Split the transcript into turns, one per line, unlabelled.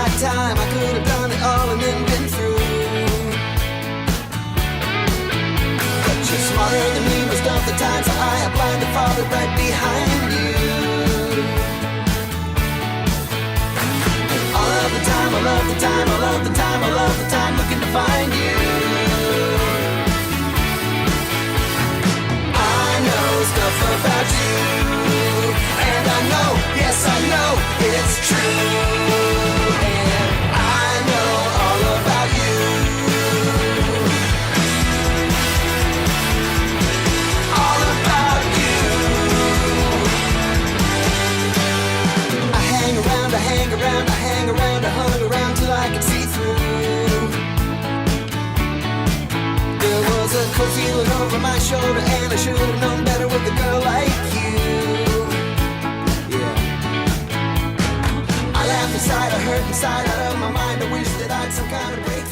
back time, I could have done it all and then been through. But you're smarter than me most of the time, so I have blindly followed right behind you. And all of the time, all of the time, all of the time, all of the time, looking to find you. I know stuff about you, and I know, yes I know, it's true. And I know all about you. All about you. I hang around, I hang around, I hang around, I hung around till I could see through. There was a cold feeling over my shoulder, and I should have known better with a girl like you. Yeah. I laugh inside, I hurt inside, out of my mind. I wish that I'd some kind of break.